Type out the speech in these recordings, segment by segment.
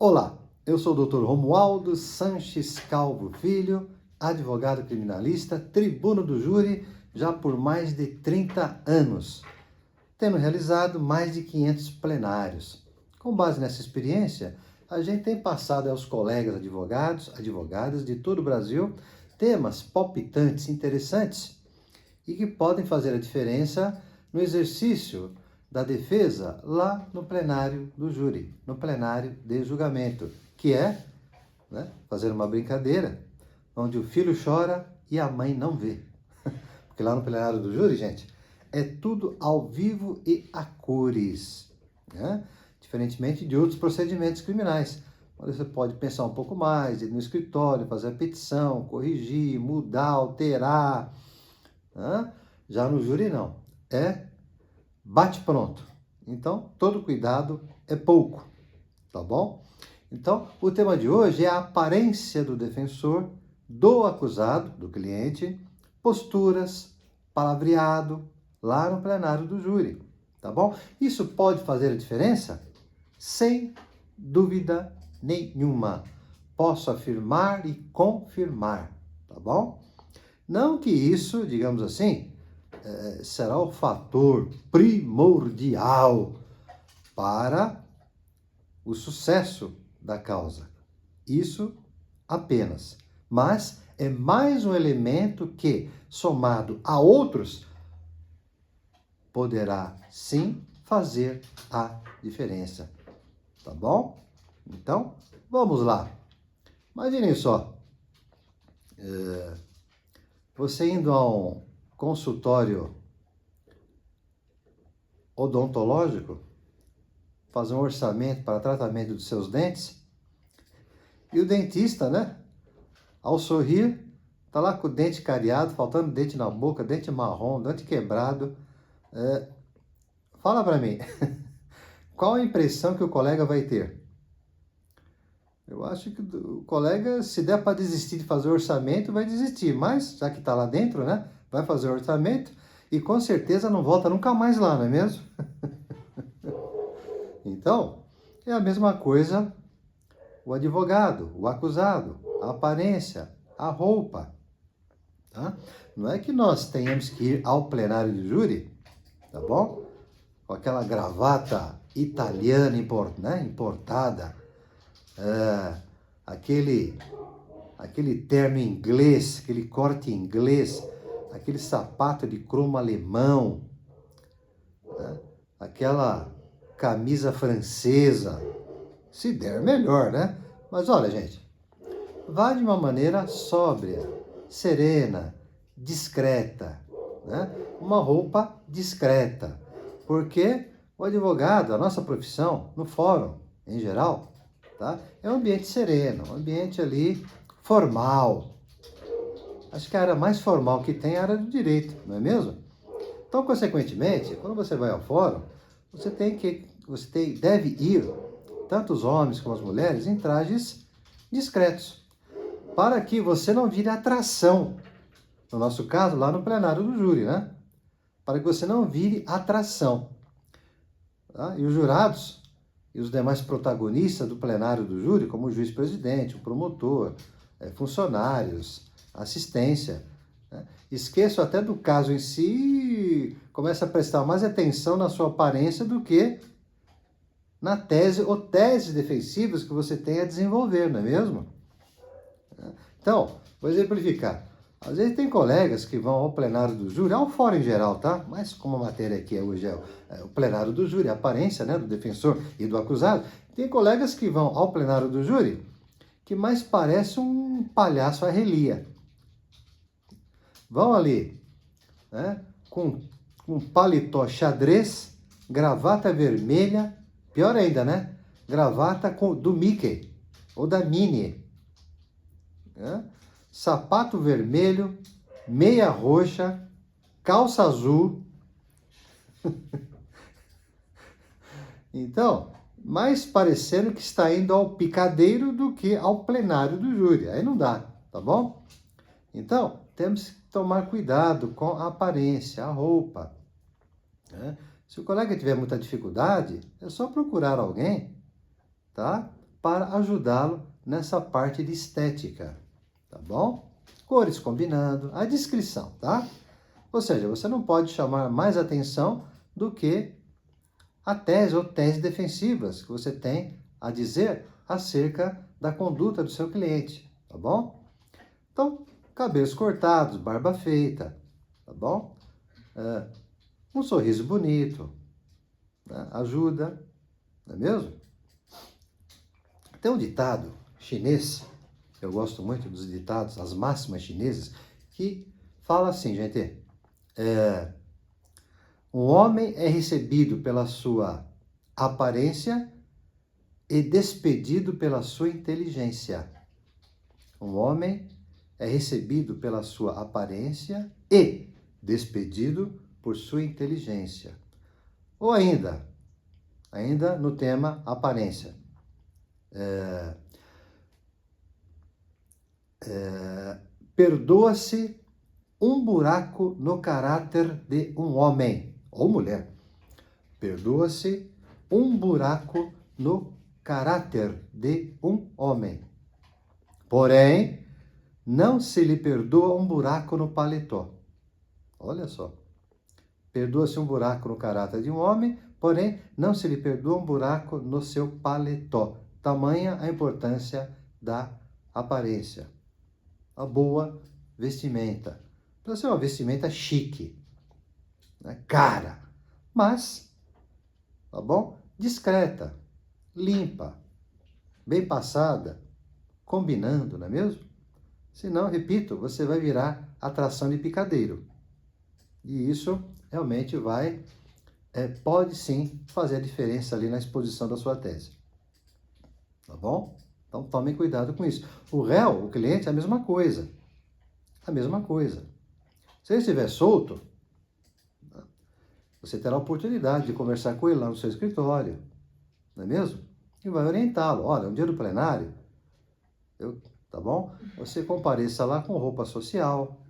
Olá, eu sou o Dr. Romualdo Sanches Calvo Filho, advogado criminalista, tribuno do júri já por mais de 30 anos, tendo realizado mais de 500 plenários. Com base nessa experiência, a gente tem passado aos colegas advogados, advogadas de todo o Brasil, temas palpitantes, interessantes e que podem fazer a diferença no exercício da defesa lá no plenário do júri, no plenário de julgamento, que é, fazer uma brincadeira, onde o filho chora e a mãe não vê. Porque lá no plenário do júri, gente, é tudo ao vivo e a cores, né? Diferentemente de outros procedimentos criminais, onde você pode pensar um pouco mais, ir no escritório, fazer a petição, corrigir, mudar, alterar, né? Já no júri não, é bate pronto. Então, todo cuidado é pouco, tá bom? Então, o tema de hoje é a aparência do defensor, do acusado, do cliente, posturas, palavreado, lá no plenário do júri, tá bom? Isso pode fazer a diferença? Sem dúvida nenhuma. Posso afirmar e confirmar, tá bom? Não que isso, digamos assim, será o fator primordial para o sucesso da causa. Isso apenas. Mas é mais um elemento que, somado a outros, poderá sim fazer a diferença. Tá bom? Então, vamos lá. Imaginem só, você indo a um consultório odontológico, fazer um orçamento para tratamento dos seus dentes, e o dentista, né, ao sorrir, tá lá com o dente cariado, faltando dente na boca, dente marrom, dente quebrado. Fala para mim, qual a impressão que o colega vai ter? Eu acho que o colega, se der para desistir de fazer o orçamento, vai desistir, mas já que está lá dentro, né, vai fazer o orçamento e com certeza não volta nunca mais lá, não é mesmo? Então, é a mesma coisa o advogado, o acusado, a aparência, a roupa. Tá? Não é que nós tenhamos que ir ao plenário de júri, tá bom? Com aquela gravata italiana importada, aquele terno inglês, aquele corte inglês, aquele sapato de cromo alemão, né? Aquela camisa francesa, se der melhor, né? Mas olha, gente, vá de uma maneira sóbria, serena, discreta, né? Uma roupa discreta, porque o advogado, a nossa profissão, no fórum, em geral, tá? É um ambiente sereno, um ambiente ali formal. Acho que a área mais formal que tem é a área do direito, não é mesmo? Então, consequentemente, quando você vai ao fórum, deve ir, tanto os homens como as mulheres, em trajes discretos, para que você não vire atração. No nosso caso, lá no plenário do júri, né? Para que você não vire atração. Tá? E os jurados e os demais protagonistas do plenário do júri, como o juiz-presidente, o promotor, funcionários, assistência, né? Esqueçam até do caso em si, começa a prestar mais atenção na sua aparência do que na tese ou teses defensivas que você tem a desenvolver, não é mesmo? Então, vou exemplificar. Às vezes tem colegas que vão ao plenário do júri, ao fórum em geral, tá? Mas como a matéria aqui hoje é o plenário do júri, a aparência, né, do defensor e do acusado, tem colegas que vão ao plenário do júri que mais parece um palhaço à relia. Vão ali, né, com paletó xadrez, gravata vermelha, pior ainda, né? Gravata do Mickey ou da Minnie, né? Sapato vermelho, meia roxa, calça azul. Então, mais parecendo que está indo ao picadeiro do que ao plenário do júri. Aí não dá, tá bom? Então, temos que tomar cuidado com a aparência, a roupa, né? Se o colega tiver muita dificuldade, é só procurar alguém, tá? para ajudá-lo nessa parte de estética, tá bom? Cores combinando, a descrição, tá? Ou seja, você não pode chamar mais atenção do que a tese ou teses defensivas que você tem a dizer acerca da conduta do seu cliente, tá bom? Então, cabelos cortados, barba feita, tá bom? Um sorriso bonito, né? Ajuda, não é mesmo? Tem um ditado chinês, eu gosto muito dos ditados, as máximas chinesas, que fala assim, gente, um homem é recebido pela sua aparência e despedido pela sua inteligência. Um homem é recebido pela sua aparência e despedido por sua inteligência. Ou ainda no tema aparência. Perdoa-se um buraco no caráter de um homem ou mulher. Perdoa-se um buraco no caráter de um homem. Porém, não se lhe perdoa um buraco no paletó. Olha só. Perdoa-se um buraco no caráter de um homem, porém, não se lhe perdoa um buraco no seu paletó. Tamanha a importância da aparência. A boa vestimenta. Precisa ser uma vestimenta chique, né? Cara, mas, tá bom? Discreta, limpa, bem passada, combinando, não é mesmo? Senão, repito, você vai virar atração de picadeiro. E isso realmente pode sim fazer a diferença ali na exposição da sua tese. Tá bom? Então tomem cuidado com isso. O réu, o cliente, é a mesma coisa. A mesma coisa. Se ele estiver solto, você terá a oportunidade de conversar com ele lá no seu escritório, não é mesmo? E vai orientá-lo. Olha, um dia do plenário, tá bom? Você compareça lá com roupa social,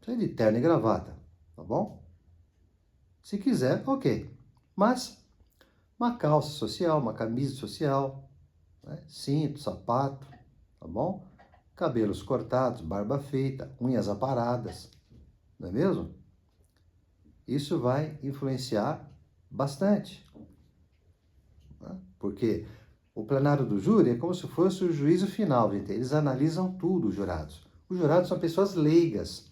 de terno e gravata, tá bom? Se quiser, ok. Mas uma calça social, uma camisa social, né? Cinto, sapato, tá bom? Cabelos cortados, barba feita, unhas aparadas, não é mesmo? Isso vai influenciar bastante, né? Porque o plenário do júri é como se fosse o juízo final, gente. Eles analisam tudo, os jurados. Os jurados são pessoas leigas,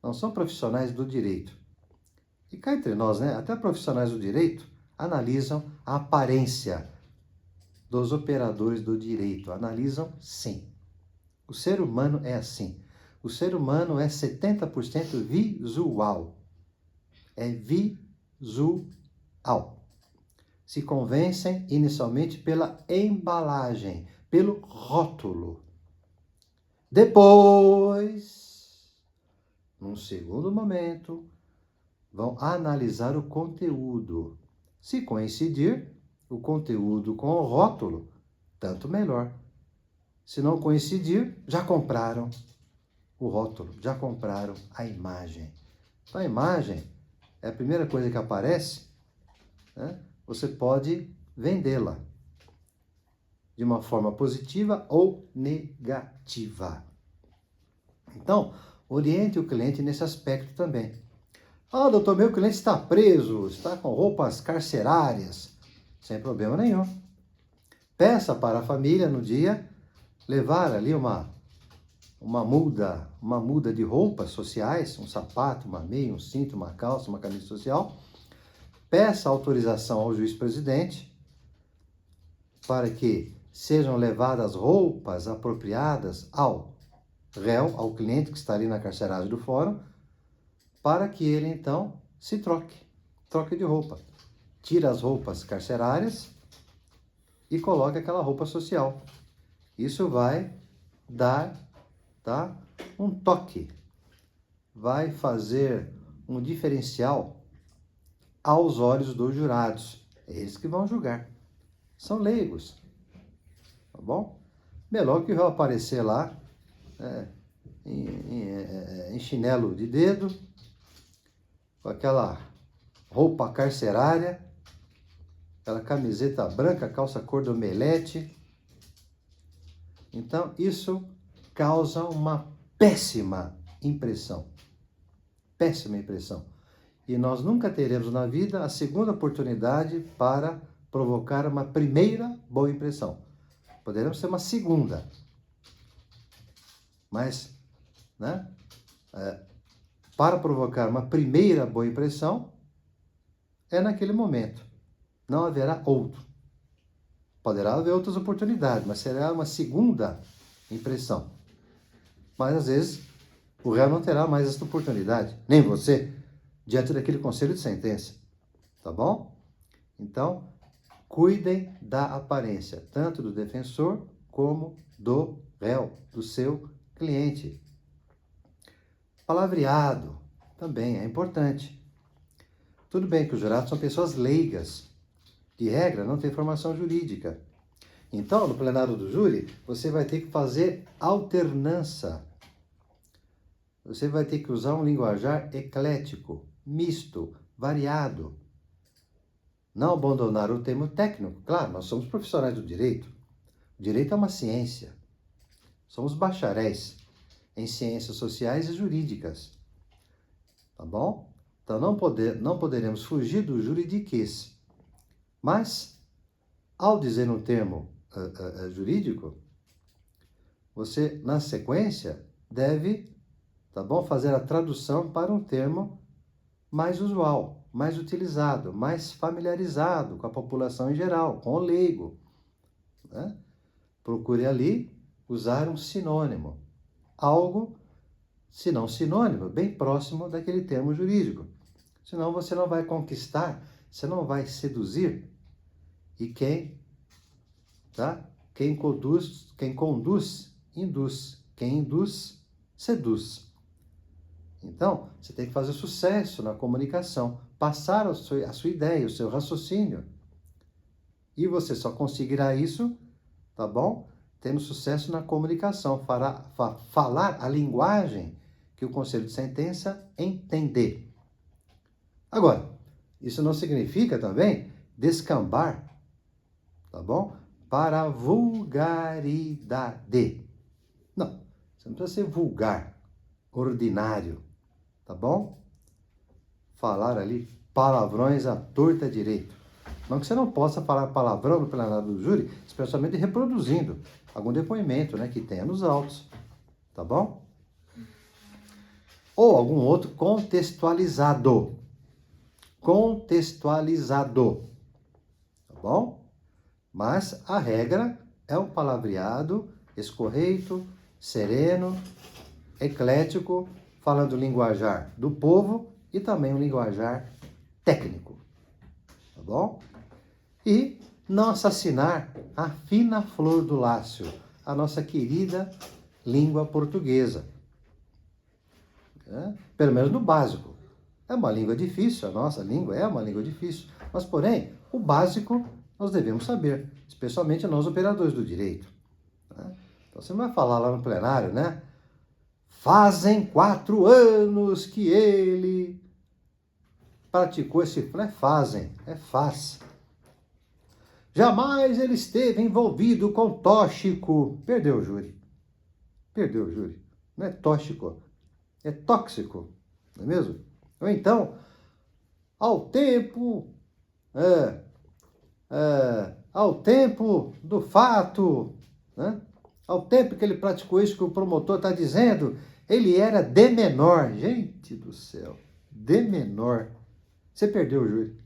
não são profissionais do direito. E cá entre nós, né? Até profissionais do direito analisam a aparência dos operadores do direito. Analisam, sim. O ser humano é assim. O ser humano é 70% visual. É visual. Se convencem inicialmente pela embalagem, pelo rótulo. Depois, num segundo momento, vão analisar o conteúdo. Se coincidir o conteúdo com o rótulo, tanto melhor. Se não coincidir, já compraram o rótulo, já compraram a imagem. Então, a imagem é a primeira coisa que aparece, né? Você pode vendê-la de uma forma positiva ou negativa. Então, oriente o cliente nesse aspecto também. Ah, doutor, meu cliente está preso, está com roupas carcerárias. Sem problema nenhum. Peça para a família no dia levar ali uma muda de roupas sociais, um sapato, uma meia, um cinto, uma calça, uma camisa social. Peça autorização ao juiz-presidente para que sejam levadas roupas apropriadas ao réu, ao cliente que está ali na carceragem do fórum, para que ele, então, se troque de roupa. Tira as roupas carcerárias e coloque aquela roupa social. Isso vai dar, tá, um toque, vai fazer um diferencial aos olhos dos jurados. É eles que vão julgar. São leigos, tá bom? Melhor que vai aparecer lá em chinelo de dedo, com aquela roupa carcerária, aquela camiseta branca, calça cor do omelete. Então, isso causa uma péssima impressão. Péssima impressão. E nós nunca teremos na vida a segunda oportunidade para provocar uma primeira boa impressão. Poderemos ter uma segunda. Mas, né, para provocar uma primeira boa impressão, é naquele momento. Não haverá outro. Poderá haver outras oportunidades, mas será uma segunda impressão. Mas, às vezes, o réu não terá mais essa oportunidade, nem você, diante daquele conselho de sentença. Tá bom? Então, cuidem da aparência, tanto do defensor como do réu, do seu cliente. Palavreado também é importante. Tudo bem que os jurados são pessoas leigas, de regra não tem formação jurídica. Então, no plenário do júri, você vai ter que fazer alternância. Você vai ter que usar um linguajar eclético, misto, variado. Não abandonar o termo técnico. Claro, nós somos profissionais do direito. O direito é uma ciência. Somos bacharéis em ciências sociais e jurídicas. Tá bom? Então, não poderemos fugir do juridiquês. Mas, ao dizer um termo jurídico, você, na sequência, deve, tá bom, fazer a tradução para um termo mais usual, mais utilizado, mais familiarizado com a população em geral, com o leigo. Né? Procure ali usar um sinônimo, algo, se não sinônimo, bem próximo daquele termo jurídico. Senão você não vai conquistar, você não vai seduzir. E quem conduz, induz. Quem induz, seduz. Então, você tem que fazer sucesso na comunicação, passar a sua ideia, o seu raciocínio. E você só conseguirá isso, tá bom? Tendo sucesso na comunicação, falar a linguagem que o conselho de sentença entender. Agora, isso não significa também descambar, tá bom? Para a vulgaridade. Não, você não precisa ser vulgar, ordinário, tá bom? Falar ali palavrões à torta direito. Não que você não possa falar palavrão no plenário do júri, especialmente reproduzindo algum depoimento, né, que tenha nos autos, tá bom? Ou algum outro contextualizado. Contextualizado, tá bom? Mas a regra é um palavreado escorreito, sereno, eclético, falando o linguajar do povo e também o linguajar técnico, tá bom? E não assassinar a fina flor do Lácio, a nossa querida língua portuguesa. Pelo menos no básico. É uma língua difícil, a nossa língua é uma língua difícil, mas, porém, o básico nós devemos saber, especialmente nós operadores do direito. Então, você não vai falar lá no plenário, né? Fazem 4 anos que ele praticou esse... Não é fazem, é faz. Jamais ele esteve envolvido com tóxico. Perdeu o júri. Perdeu o júri. Não é tóxico, é tóxico, não é mesmo? Ou então, ao tempo do fato, né? Ao tempo que ele praticou isso que o promotor está dizendo, ele era de menor. Gente do céu, de menor. Você perdeu o júri.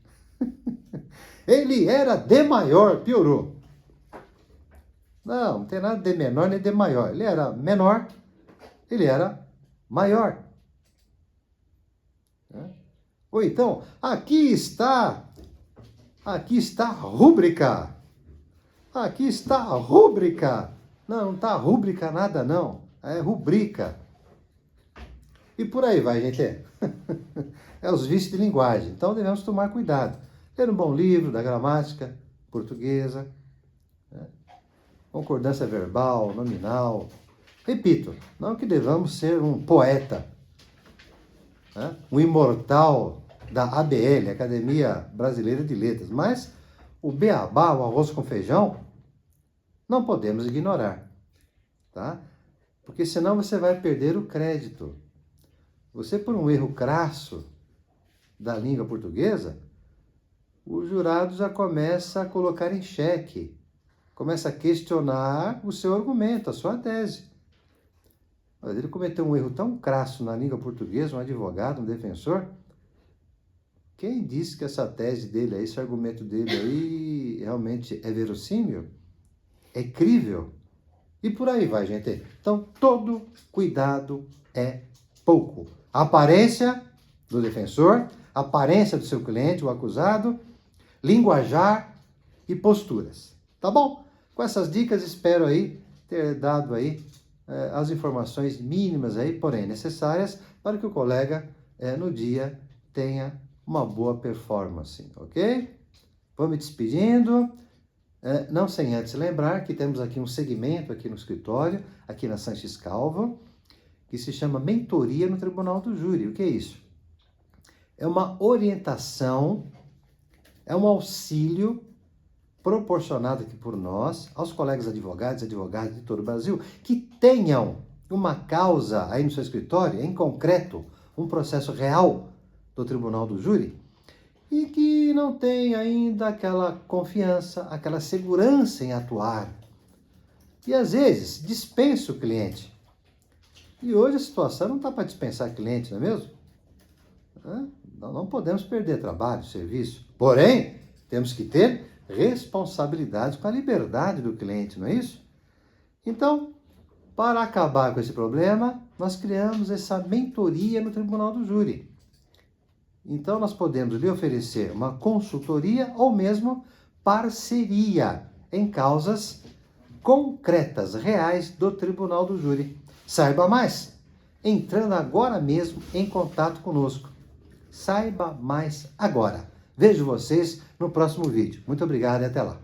Ele era de maior, piorou. Não tem nada de menor nem de maior. Ele era menor, ele era maior. Ou então, aqui está a rúbrica. Aqui está a rúbrica. Não está rúbrica nada não, é rubrica. E por aí vai, gente. É os vícios de linguagem. Então devemos tomar cuidado. Ler um bom livro da gramática portuguesa, né? Concordância verbal, nominal. Repito, não que devamos ser um poeta, né? Um imortal da ABL, Academia Brasileira de Letras, mas o beabá, o arroz com feijão, não podemos ignorar, tá? Porque senão você vai perder o crédito. Você, por um erro crasso da língua portuguesa, o jurado já começa a colocar em xeque, começa a questionar o seu argumento, a sua tese. Mas ele cometeu um erro tão crasso na língua portuguesa, um advogado, um defensor. Quem disse que essa tese dele aí, esse argumento dele aí, realmente é verossímil? É crível? E por aí vai, gente. Então, todo cuidado é pouco. A aparência do defensor, a aparência do seu cliente, o acusado, linguajar e posturas. Tá bom? Com essas dicas, espero aí ter dado aí as informações mínimas aí, porém necessárias, para que o colega no dia tenha uma boa performance, ok? Vou me despedindo. Não sem antes lembrar que temos aqui um segmento aqui no escritório, aqui na Sanches Calvo, que se chama Mentoria no Tribunal do Júri. O que é isso? É uma orientação, é um auxílio proporcionado aqui por nós aos colegas advogados e advogadas de todo o Brasil que tenham uma causa aí no seu escritório, em concreto, um processo real do Tribunal do Júri, e que não tem ainda aquela confiança, aquela segurança em atuar. E às vezes dispensa o cliente. E hoje a situação não está para dispensar cliente, não é mesmo? Não podemos perder trabalho, serviço. Porém, temos que ter responsabilidade com a liberdade do cliente, não é isso? Então, para acabar com esse problema, nós criamos essa mentoria no Tribunal do Júri. Então, nós podemos lhe oferecer uma consultoria ou mesmo parceria em causas concretas, reais do Tribunal do Júri. Saiba mais entrando agora mesmo em contato conosco. Saiba mais agora. Vejo vocês no próximo vídeo. Muito obrigado e até lá.